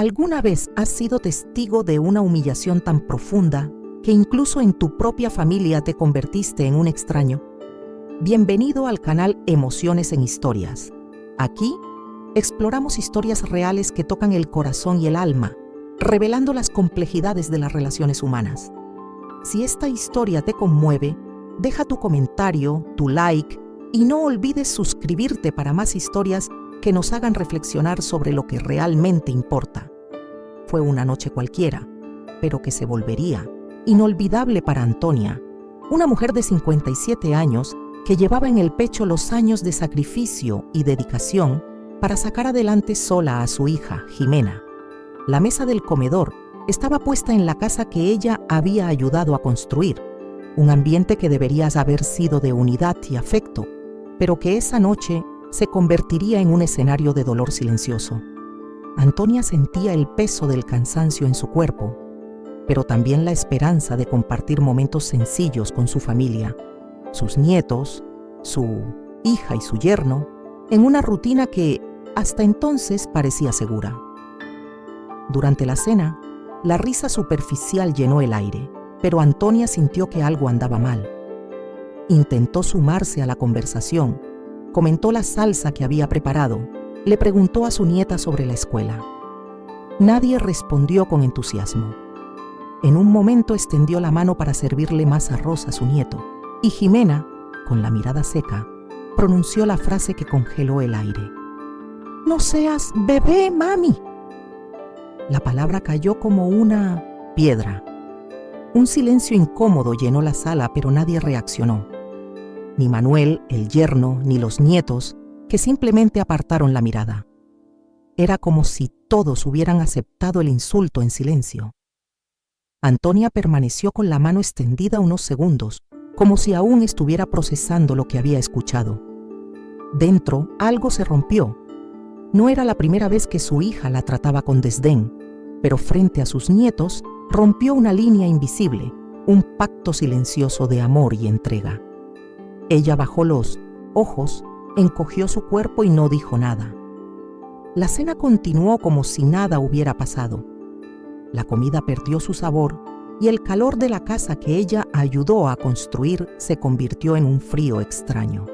¿Alguna vez has sido testigo de una humillación tan profunda que incluso en tu propia familia te convertiste en un extraño? Bienvenido al canal Emociones en Historias. Aquí exploramos historias reales que tocan el corazón y el alma, revelando las complejidades de las relaciones humanas. Si esta historia te conmueve, deja tu comentario, tu like y no olvides suscribirte para más historias que nos hagan reflexionar sobre lo que realmente importa. Fue una noche cualquiera, pero que se volvería inolvidable para Antonia, una mujer de 57 años que llevaba en el pecho los años de sacrificio y dedicación para sacar adelante sola a su hija, Jimena. La mesa del comedor estaba puesta en la casa que ella había ayudado a construir, un ambiente que debería haber sido de unidad y afecto, pero que esa noche se convertiría en un escenario de dolor silencioso. Antonia sentía el peso del cansancio en su cuerpo, pero también la esperanza de compartir momentos sencillos con su familia, sus nietos, su hija y su yerno, en una rutina que hasta entonces parecía segura. Durante la cena, la risa superficial llenó el aire, pero Antonia sintió que algo andaba mal. Intentó sumarse a la conversación, comentó la salsa que había preparado, le preguntó a su nieta sobre la escuela. Nadie respondió con entusiasmo. En un momento extendió la mano para servirle más arroz a su nieto, y Jimena, con la mirada seca, pronunció la frase que congeló el aire. «No seas bebé, mami». La palabra cayó como una piedra. Un silencio incómodo llenó la sala, pero nadie reaccionó. Ni Manuel, el yerno, ni los nietos, que simplemente apartaron la mirada. Era como si todos hubieran aceptado el insulto en silencio. Antonia permaneció con la mano extendida unos segundos, como si aún estuviera procesando lo que había escuchado. Dentro, algo se rompió. No era la primera vez que su hija la trataba con desdén, pero frente a sus nietos rompió una línea invisible, un pacto silencioso de amor y entrega. Ella bajó los ojos, encogió su cuerpo y no dijo nada. La cena continuó como si nada hubiera pasado. La comida perdió su sabor y el calor de la casa que ella ayudó a construir se convirtió en un frío extraño.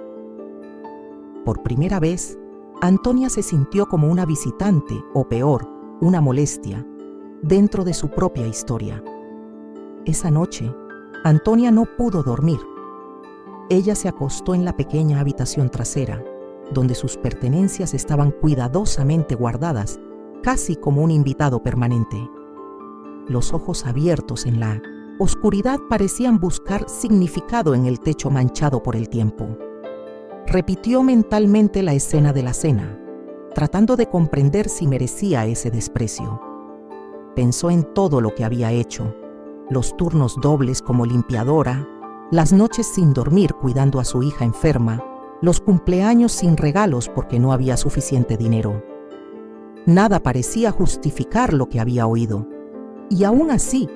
Por primera vez, Antonia se sintió como una visitante, o peor, una molestia, dentro de su propia historia. Esa noche, Antonia no pudo dormir. Ella se acostó en la pequeña habitación trasera, donde sus pertenencias estaban cuidadosamente guardadas, casi como un invitado permanente. Los ojos abiertos en la oscuridad parecían buscar significado en el techo manchado por el tiempo. Repitió mentalmente la escena de la cena, tratando de comprender si merecía ese desprecio. Pensó en todo lo que había hecho, los turnos dobles como limpiadora, las noches sin dormir cuidando a su hija enferma, los cumpleaños sin regalos porque no había suficiente dinero. Nada parecía justificar lo que había oído. Y aún así,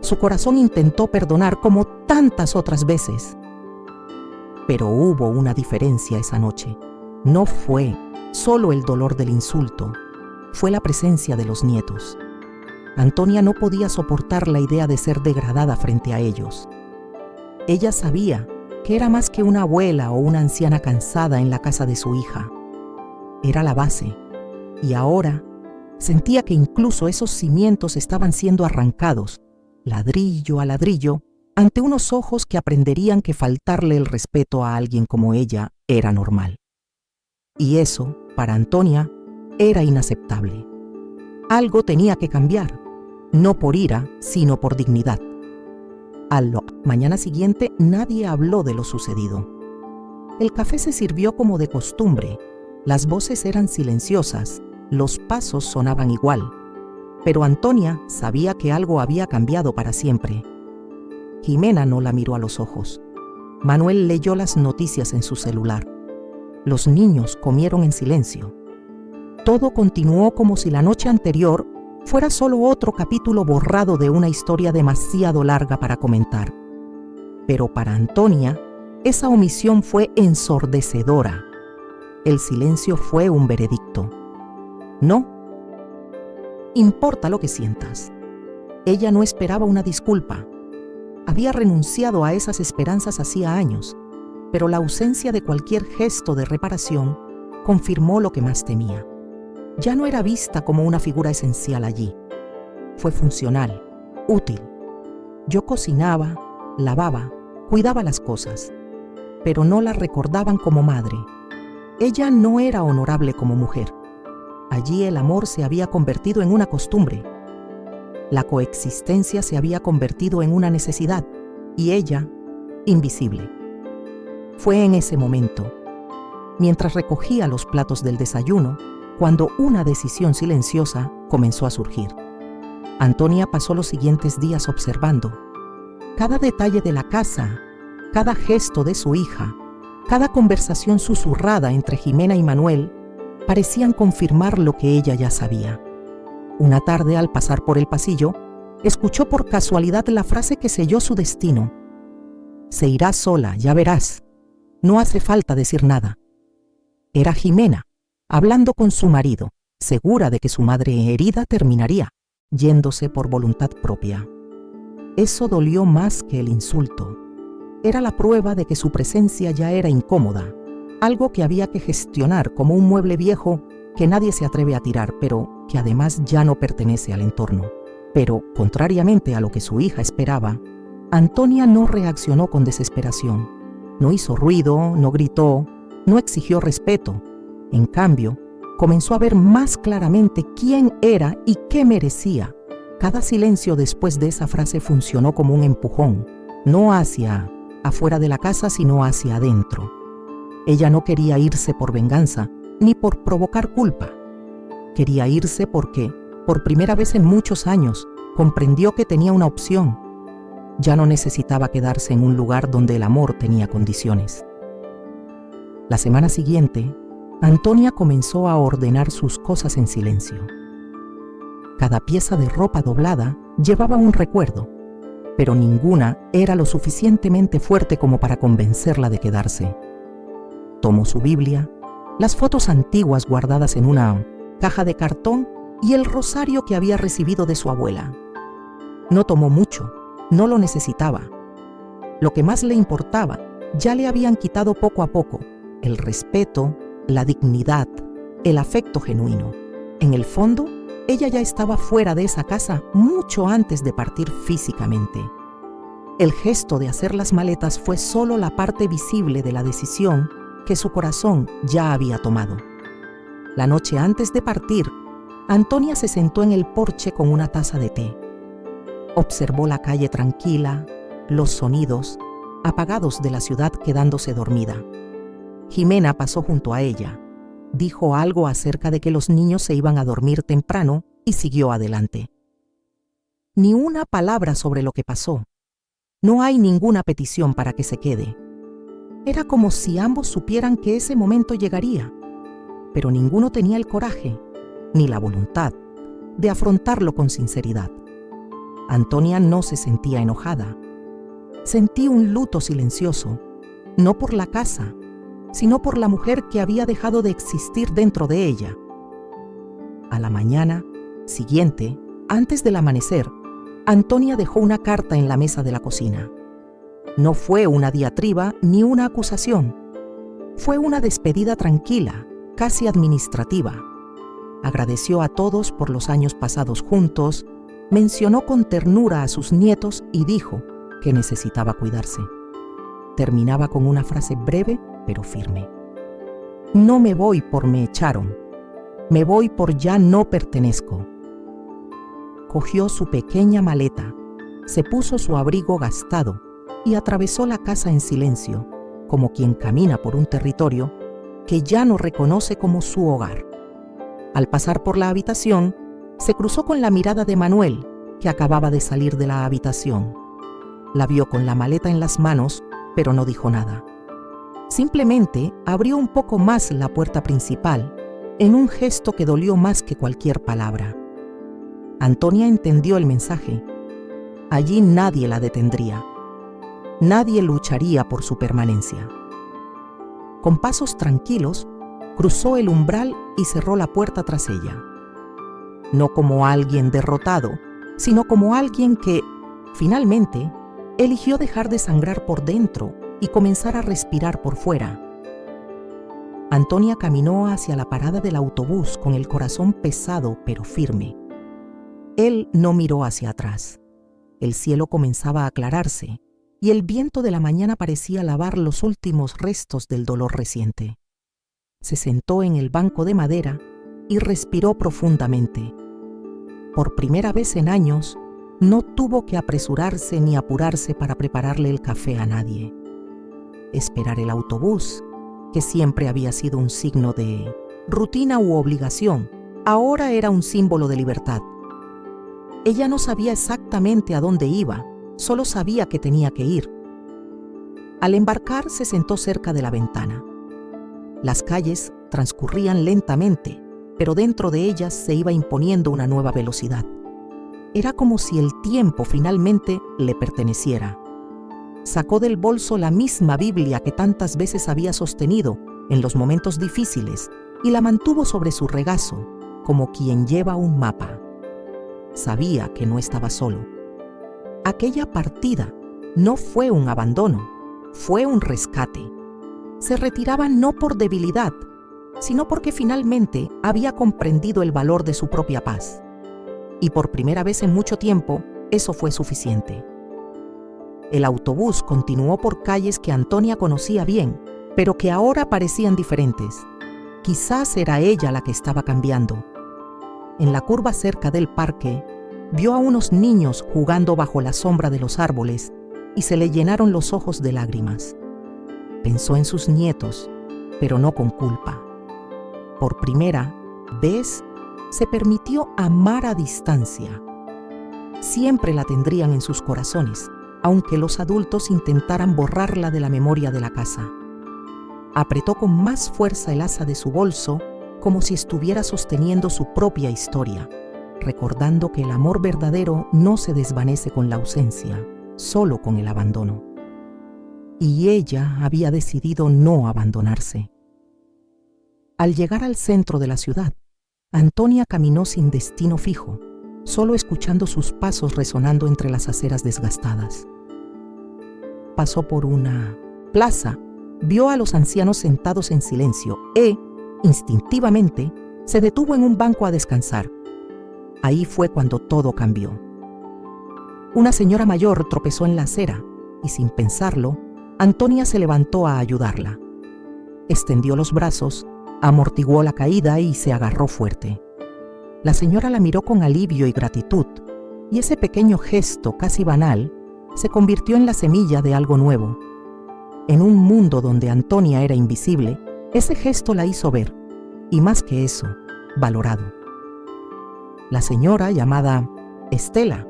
su corazón intentó perdonar como tantas otras veces. Pero hubo una diferencia esa noche. No fue solo el dolor del insulto, fue la presencia de los nietos. Antonia no podía soportar la idea de ser degradada frente a ellos. Ella sabía que era más que una abuela o una anciana cansada en la casa de su hija. Era la base, y ahora sentía que incluso esos cimientos estaban siendo arrancados, ladrillo a ladrillo, ante unos ojos que aprenderían que faltarle el respeto a alguien como ella era normal. Y eso, para Antonia, era inaceptable. Algo tenía que cambiar, no por ira, sino por dignidad. A la mañana siguiente nadie habló de lo sucedido. El café se sirvió como de costumbre, las voces eran silenciosas, los pasos sonaban igual, pero Antonia sabía que algo había cambiado para siempre. Jimena no la miró a los ojos. Manuel leyó las noticias en su celular. Los niños comieron en silencio. Todo continuó como si la noche anterior fuera solo otro capítulo borrado de una historia demasiado larga para comentar. Pero para Antonia, esa omisión fue ensordecedora. El silencio fue un veredicto. No. importa lo que sientas. Ella no esperaba una disculpa. Había renunciado a esas esperanzas hacía años, pero la ausencia de cualquier gesto de reparación confirmó lo que más temía. Ya no era vista como una figura esencial allí. Fue funcional, útil. Yo cocinaba, lavaba, cuidaba las cosas, pero no la recordaban como madre. Ella no era honorable como mujer. Allí el amor se había convertido en una costumbre. La coexistencia se había convertido en una necesidad y ella, invisible. Fue en ese momento, mientras recogía los platos del desayuno, cuando una decisión silenciosa comenzó a surgir. Antonia pasó los siguientes días observando. Cada detalle de la casa, cada gesto de su hija, cada conversación susurrada entre Jimena y Manuel parecían confirmar lo que ella ya sabía. Una tarde, al pasar por el pasillo, escuchó por casualidad la frase que selló su destino. Se irá sola, ya verás. No hace falta decir nada. Era Jimena, hablando con su marido, segura de que su madre herida terminaría, yéndose por voluntad propia. Eso dolió más que el insulto. Era la prueba de que su presencia ya era incómoda, algo que había que gestionar como un mueble viejo que nadie se atreve a tirar, pero que además ya no pertenece al entorno. Pero, contrariamente a lo que su hija esperaba, Antonia no reaccionó con desesperación. No hizo ruido, no gritó, no exigió respeto. En cambio, comenzó a ver más claramente quién era y qué merecía. Cada silencio después de esa frase funcionó como un empujón, no hacia afuera de la casa, sino hacia adentro. Ella no quería irse por venganza, ni por provocar culpa. Quería irse porque, por primera vez en muchos años, comprendió que tenía una opción. Ya no necesitaba quedarse en un lugar donde el amor tenía condiciones. La semana siguiente, Antonia comenzó a ordenar sus cosas en silencio. Cada pieza de ropa doblada llevaba un recuerdo, pero ninguna era lo suficientemente fuerte como para convencerla de quedarse. Tomó su Biblia, las fotos antiguas guardadas en una caja de cartón y el rosario que había recibido de su abuela. No tomó mucho, no lo necesitaba. Lo que más le importaba ya le habían quitado poco a poco: el respeto, la dignidad, el afecto genuino. En el fondo, ella ya estaba fuera de esa casa mucho antes de partir físicamente. El gesto de hacer las maletas fue solo la parte visible de la decisión que su corazón ya había tomado. La noche antes de partir, Antonia se sentó en el porche con una taza de té. Observó la calle tranquila, los sonidos apagados de la ciudad quedándose dormida. Jimena pasó junto a ella. Dijo algo acerca de que los niños se iban a dormir temprano y siguió adelante. Ni una palabra sobre lo que pasó. No hay ninguna petición para que se quede. Era como si ambos supieran que ese momento llegaría, pero ninguno tenía el coraje, ni la voluntad, de afrontarlo con sinceridad. Antonia no se sentía enojada. Sentí un luto silencioso, no por la casa, sino por la mujer que había dejado de existir dentro de ella. A la mañana siguiente, antes del amanecer, Antonia dejó una carta en la mesa de la cocina. No fue una diatriba ni una acusación. Fue una despedida tranquila, casi administrativa. Agradeció a todos por los años pasados juntos, mencionó con ternura a sus nietos y dijo que necesitaba cuidarse. Terminaba con una frase breve pero firme. No me voy por me echaron, me voy por ya no pertenezco. Cogió su pequeña maleta, se puso su abrigo gastado y atravesó la casa en silencio, como quien camina por un territorio que ya no reconoce como su hogar. Al pasar por la habitación, se cruzó con la mirada de Manuel, que acababa de salir de la habitación. La vio con la maleta en las manos, pero no dijo nada. Simplemente abrió un poco más la puerta principal, en un gesto que dolió más que cualquier palabra. Antonia entendió el mensaje. Allí nadie la detendría. Nadie lucharía por su permanencia. Con pasos tranquilos, cruzó el umbral y cerró la puerta tras ella. no como alguien derrotado, sino como alguien que, finalmente, eligió dejar de sangrar por dentro y comenzar a respirar por fuera. Antonia caminó hacia la parada del autobús con el corazón pesado pero firme. Él no miró hacia atrás. El cielo comenzaba a aclararse y el viento de la mañana parecía lavar los últimos restos del dolor reciente. Se sentó en el banco de madera y respiró profundamente. Por primera vez en años, no tuvo que apresurarse ni apurarse para prepararle el café a nadie. Esperar el autobús, que siempre había sido un signo de rutina u obligación, ahora era un símbolo de libertad. Ella no sabía exactamente a dónde iba, solo sabía que tenía que ir. Al embarcar se sentó cerca de la ventana. Las calles transcurrían lentamente, pero dentro de ellas se iba imponiendo una nueva velocidad. Era como si el tiempo finalmente le perteneciera. Sacó del bolso la misma Biblia que tantas veces había sostenido en los momentos difíciles y la mantuvo sobre su regazo, como quien lleva un mapa. Sabía que no estaba solo. Aquella partida no fue un abandono, fue un rescate. Se retiraba no por debilidad, sino porque finalmente había comprendido el valor de su propia paz. Y por primera vez en mucho tiempo, eso fue suficiente. El autobús continuó por calles que Antonia conocía bien, pero que ahora parecían diferentes. Quizás era ella la que estaba cambiando. En la curva cerca del parque, vio a unos niños jugando bajo la sombra de los árboles y se le llenaron los ojos de lágrimas. Pensó en sus nietos, pero no con culpa. Por primera vez, se permitió amar a distancia. Siempre la tendrían en sus corazones, aunque los adultos intentaran borrarla de la memoria de la casa. Apretó con más fuerza el asa de su bolso, como si estuviera sosteniendo su propia historia, recordando que el amor verdadero no se desvanece con la ausencia, solo con el abandono. Y ella había decidido no abandonarse. Al llegar al centro de la ciudad, Antonia caminó sin destino fijo, solo escuchando sus pasos resonando entre las aceras desgastadas. Pasó por una plaza, vio a los ancianos sentados en silencio e, instintivamente, se detuvo en un banco a descansar. Ahí fue cuando todo cambió. Una señora mayor tropezó en la acera y, sin pensarlo, Antonia se levantó a ayudarla. Extendió los brazos, amortiguó la caída y se agarró fuerte. La señora la miró con alivio y gratitud, y ese pequeño gesto casi banal se convirtió en la semilla de algo nuevo. En un mundo donde Antonia era invisible, ese gesto la hizo ver, y más que eso, valorado. La señora, llamada Estela,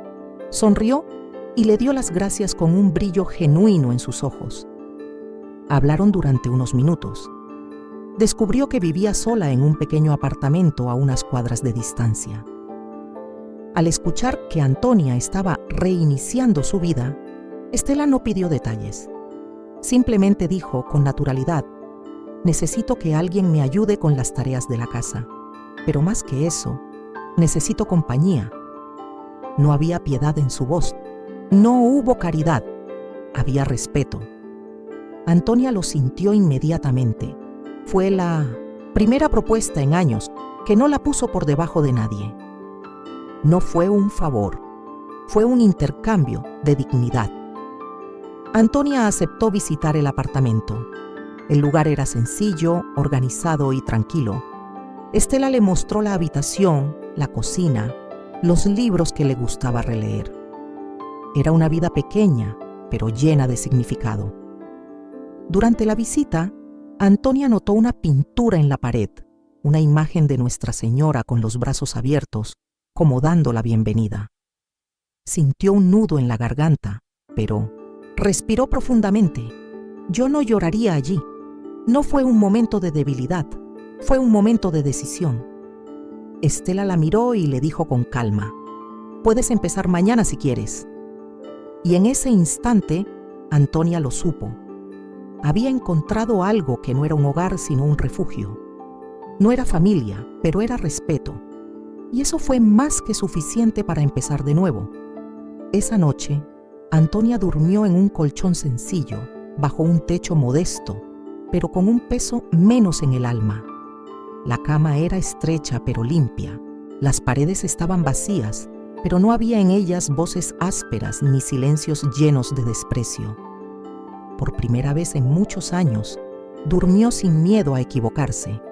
sonrió y le dio las gracias con un brillo genuino en sus ojos. Hablaron durante unos minutos. Descubrió que vivía sola en un pequeño apartamento a unas cuadras de distancia. Al escuchar que Antonia estaba reiniciando su vida, Estela no pidió detalles. Simplemente dijo con naturalidad: necesito que alguien me ayude con las tareas de la casa, pero más que eso, necesito compañía. No había piedad en su voz, no hubo caridad, había respeto. Antonia lo sintió inmediatamente. Fue la primera propuesta en años que no la puso por debajo de nadie. No fue un favor, fue un intercambio de dignidad. Antonia aceptó visitar el apartamento. El lugar era sencillo, organizado y tranquilo. Estela le mostró la habitación, la cocina, los libros que le gustaba releer. Era una vida pequeña, pero llena de significado. Durante la visita, Antonia notó una pintura en la pared, una imagen de Nuestra Señora con los brazos abiertos, como dando la bienvenida. Sintió un nudo en la garganta, pero respiró profundamente. Yo no lloraría allí. No fue un momento de debilidad, fue un momento de decisión. Estela la miró y le dijo con calma: puedes empezar mañana si quieres. Y en ese instante, Antonia lo supo. Había encontrado algo que no era un hogar sino un refugio. No era familia, pero era respeto. Y eso fue más que suficiente para empezar de nuevo. Esa noche, Antonia durmió en un colchón sencillo, bajo un techo modesto, pero con un peso menos en el alma. La cama era estrecha pero limpia. Las paredes estaban vacías, pero no había en ellas voces ásperas ni silencios llenos de desprecio. Por primera vez en muchos años, durmió sin miedo a equivocarse.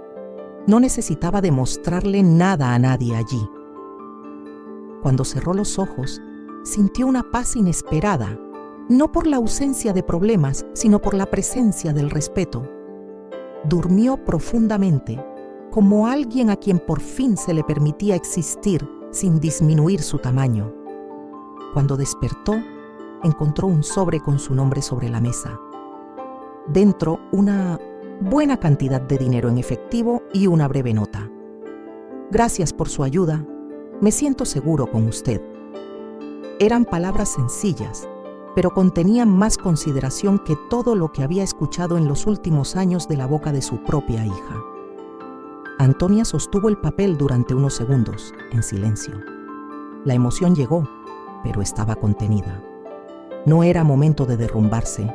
No necesitaba demostrarle nada a nadie allí. Cuando cerró los ojos, sintió una paz inesperada, no por la ausencia de problemas, sino por la presencia del respeto. Durmió profundamente, como alguien a quien por fin se le permitía existir sin disminuir su tamaño. Cuando despertó, encontró un sobre con su nombre sobre la mesa. Dentro, una buena cantidad de dinero en efectivo y una breve nota. Gracias por su ayuda. Me siento seguro con usted. Eran palabras sencillas, pero contenían más consideración que todo lo que había escuchado en los últimos años de la boca de su propia hija. Antonia sostuvo el papel durante unos segundos, en silencio. La emoción llegó, pero estaba contenida. No era momento de derrumbarse.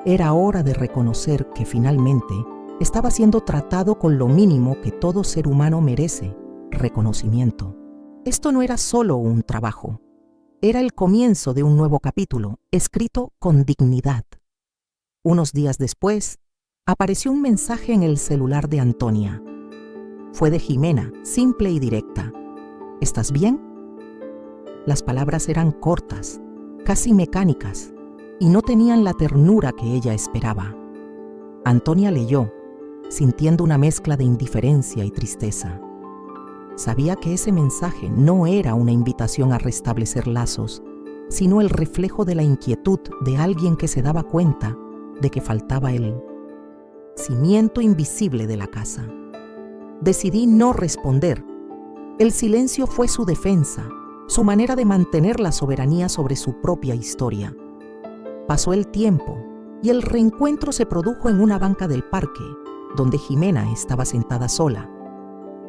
Era hora de reconocer que finalmente estaba siendo tratado con lo mínimo que todo ser humano merece: reconocimiento. Esto no era solo un trabajo. Era el comienzo de un nuevo capítulo, escrito con dignidad. Unos días después, apareció un mensaje en el celular de Antonia. Fue de Jimena, simple y directa. ¿Estás bien? Las palabras eran cortas, casi mecánicas, y no tenían la ternura que ella esperaba. Antonia leyó, sintiendo una mezcla de indiferencia y tristeza. Sabía que ese mensaje no era una invitación a restablecer lazos, sino el reflejo de la inquietud de alguien que se daba cuenta de que faltaba el cimiento invisible de la casa. Decidí no responder. El silencio fue su defensa, su manera de mantener la soberanía sobre su propia historia. Pasó el tiempo y el reencuentro se produjo en una banca del parque, donde Jimena estaba sentada sola.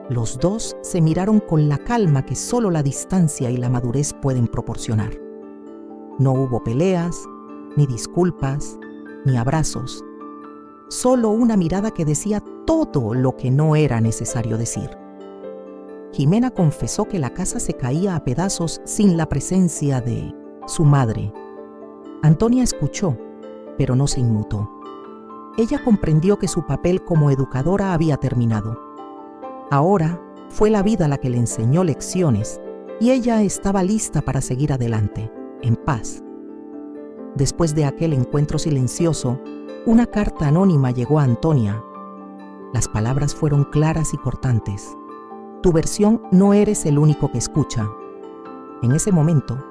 Los dos se miraron con la calma que solo la distancia y la madurez pueden proporcionar. No hubo peleas, ni disculpas, ni abrazos. Solo una mirada que decía todo lo que no era necesario decir. Jimena confesó que la casa se caía a pedazos sin la presencia de su madre. Antonia escuchó, pero no se inmutó. Ella comprendió que su papel como educadora había terminado. Ahora fue la vida la que le enseñó lecciones y ella estaba lista para seguir adelante, en paz. Después de aquel encuentro silencioso, una carta anónima llegó a Antonia. Las palabras fueron claras y cortantes. Tu versión no eres el único que escucha. En ese momento,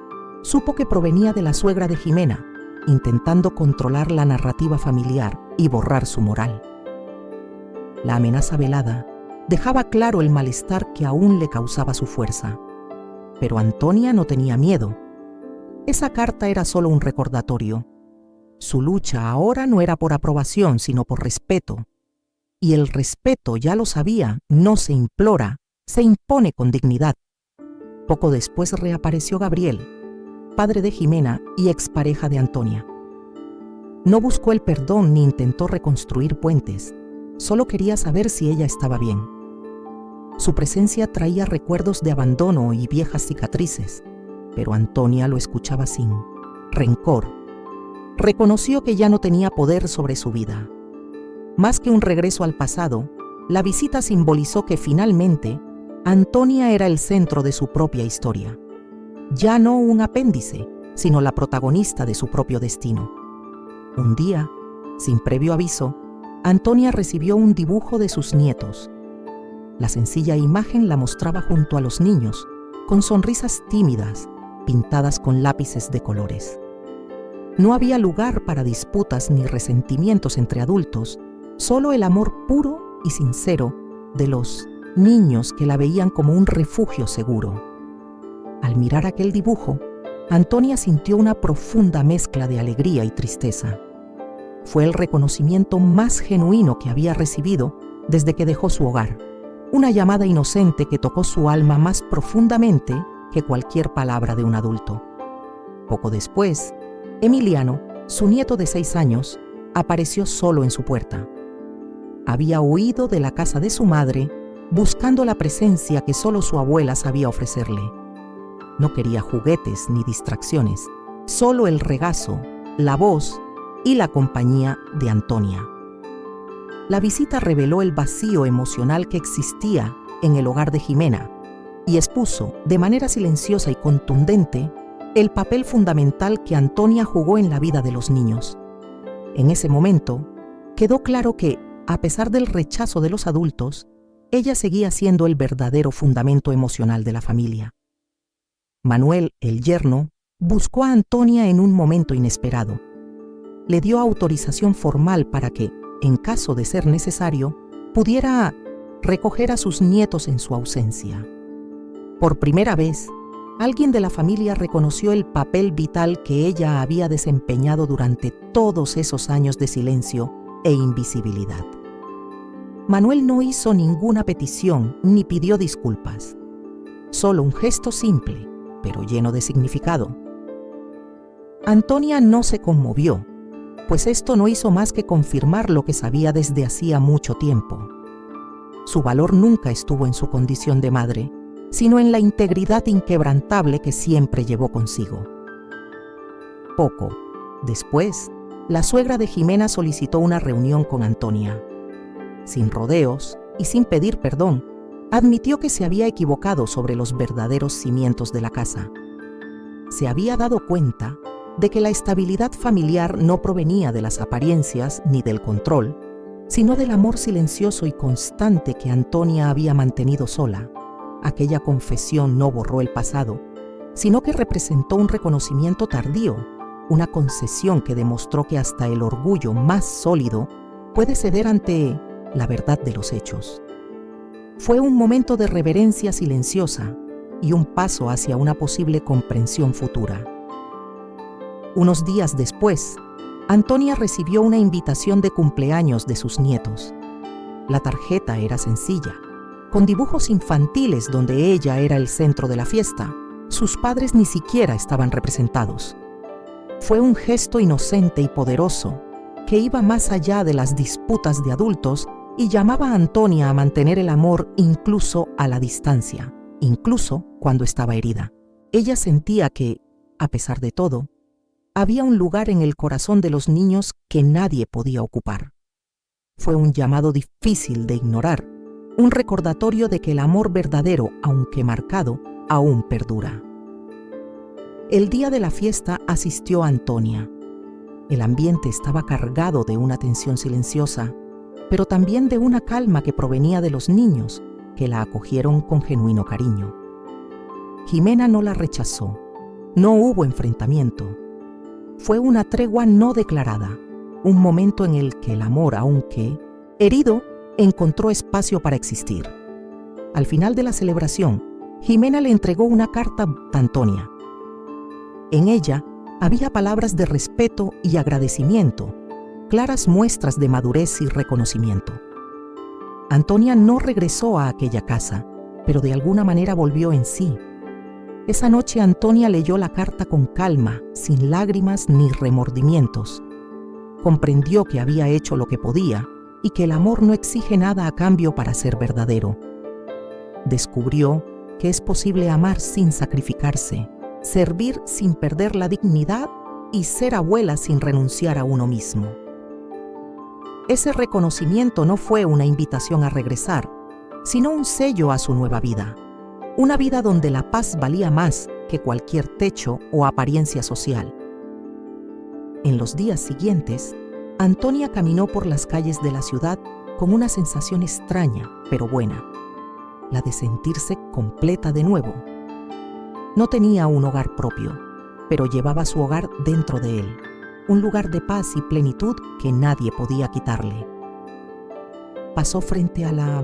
supo que provenía de la suegra de Jimena, intentando controlar la narrativa familiar y borrar su moral. La amenaza velada dejaba claro el malestar que aún le causaba su fuerza. Pero Antonia no tenía miedo. Esa carta era solo un recordatorio. Su lucha ahora no era por aprobación, sino por respeto. Y el respeto, ya lo sabía, no se implora, se impone con dignidad. Poco después reapareció Gabriel, padre de Jimena y expareja de Antonia. No buscó el perdón ni intentó reconstruir puentes, solo quería saber si ella estaba bien. Su presencia traía recuerdos de abandono y viejas cicatrices, pero Antonia lo escuchaba sin rencor. Reconoció que ya no tenía poder sobre su vida. Más que un regreso al pasado, la visita simbolizó que finalmente Antonia era el centro de su propia historia. Ya no un apéndice, sino la protagonista de su propio destino. Un día, sin previo aviso, Antonia recibió un dibujo de sus nietos. La sencilla imagen la mostraba junto a los niños, con sonrisas tímidas, pintadas con lápices de colores. No había lugar para disputas ni resentimientos entre adultos, solo el amor puro y sincero de los niños que la veían como un refugio seguro. Al mirar aquel dibujo, Antonia sintió una profunda mezcla de alegría y tristeza. Fue el reconocimiento más genuino que había recibido desde que dejó su hogar. una llamada inocente que tocó su alma más profundamente que cualquier palabra de un adulto. Poco después, Emiliano, su nieto de 6 años, apareció solo en su puerta. Había huido de la casa de su madre buscando la presencia que solo su abuela sabía ofrecerle. No quería juguetes ni distracciones, solo el regazo, la voz y la compañía de Antonia. La visita reveló el vacío emocional que existía en el hogar de Jimena y expuso, de manera silenciosa y contundente, el papel fundamental que Antonia jugó en la vida de los niños. En ese momento, quedó claro que, a pesar del rechazo de los adultos, ella seguía siendo el verdadero fundamento emocional de la familia. Manuel, el yerno, buscó a Antonia en un momento inesperado. Le dio autorización formal para que, en caso de ser necesario, pudiera recoger a sus nietos en su ausencia. Por primera vez, alguien de la familia reconoció el papel vital que ella había desempeñado durante todos esos años de silencio e invisibilidad. Manuel no hizo ninguna petición ni pidió disculpas. Solo un gesto simple, pero lleno de significado. Antonia no se conmovió, pues esto no hizo más que confirmar lo que sabía desde hacía mucho tiempo. Su valor nunca estuvo en su condición de madre, sino en la integridad inquebrantable que siempre llevó consigo. Poco después, la suegra de Jimena solicitó una reunión con Antonia. Sin rodeos y sin pedir perdón, admitió que se había equivocado sobre los verdaderos cimientos de la casa. Se había dado cuenta de que la estabilidad familiar no provenía de las apariencias ni del control, sino del amor silencioso y constante que Antonia había mantenido sola. Aquella confesión no borró el pasado, sino que representó un reconocimiento tardío, una concesión que demostró que hasta el orgullo más sólido puede ceder ante la verdad de los hechos. Fue un momento de reverencia silenciosa y un paso hacia una posible comprensión futura. Unos días después, Antonia recibió una invitación de cumpleaños de sus nietos. La tarjeta era sencilla, con dibujos infantiles donde ella era el centro de la fiesta. Sus padres ni siquiera estaban representados. Fue un gesto inocente y poderoso que iba más allá de las disputas de adultos y llamaba a Antonia a mantener el amor incluso a la distancia, incluso cuando estaba herida. Ella sentía que, a pesar de todo, había un lugar en el corazón de los niños que nadie podía ocupar. Fue un llamado difícil de ignorar, un recordatorio de que el amor verdadero, aunque marcado, aún perdura. El día de la fiesta asistió Antonia. El ambiente estaba cargado de una tensión silenciosa, pero también de una calma que provenía de los niños, que la acogieron con genuino cariño. Jimena no la rechazó. No hubo enfrentamiento. Fue una tregua no declarada, un momento en el que el amor, aunque herido, encontró espacio para existir. Al final de la celebración, Jimena le entregó una carta a Antonia. En ella había palabras de respeto y agradecimiento, claras muestras de madurez y reconocimiento. Antonia no regresó a aquella casa, pero de alguna manera volvió en sí. Esa noche Antonia leyó la carta con calma, sin lágrimas ni remordimientos. Comprendió que había hecho lo que podía y que el amor no exige nada a cambio para ser verdadero. Descubrió que es posible amar sin sacrificarse, servir sin perder la dignidad y ser abuela sin renunciar a uno mismo. Ese reconocimiento no fue una invitación a regresar, sino un sello a su nueva vida. Una vida donde la paz valía más que cualquier techo o apariencia social. En los días siguientes, Antonia caminó por las calles de la ciudad con una sensación extraña, pero buena, la de sentirse completa de nuevo. No tenía un hogar propio, pero llevaba su hogar dentro de él, un lugar de paz y plenitud que nadie podía quitarle. Pasó frente a la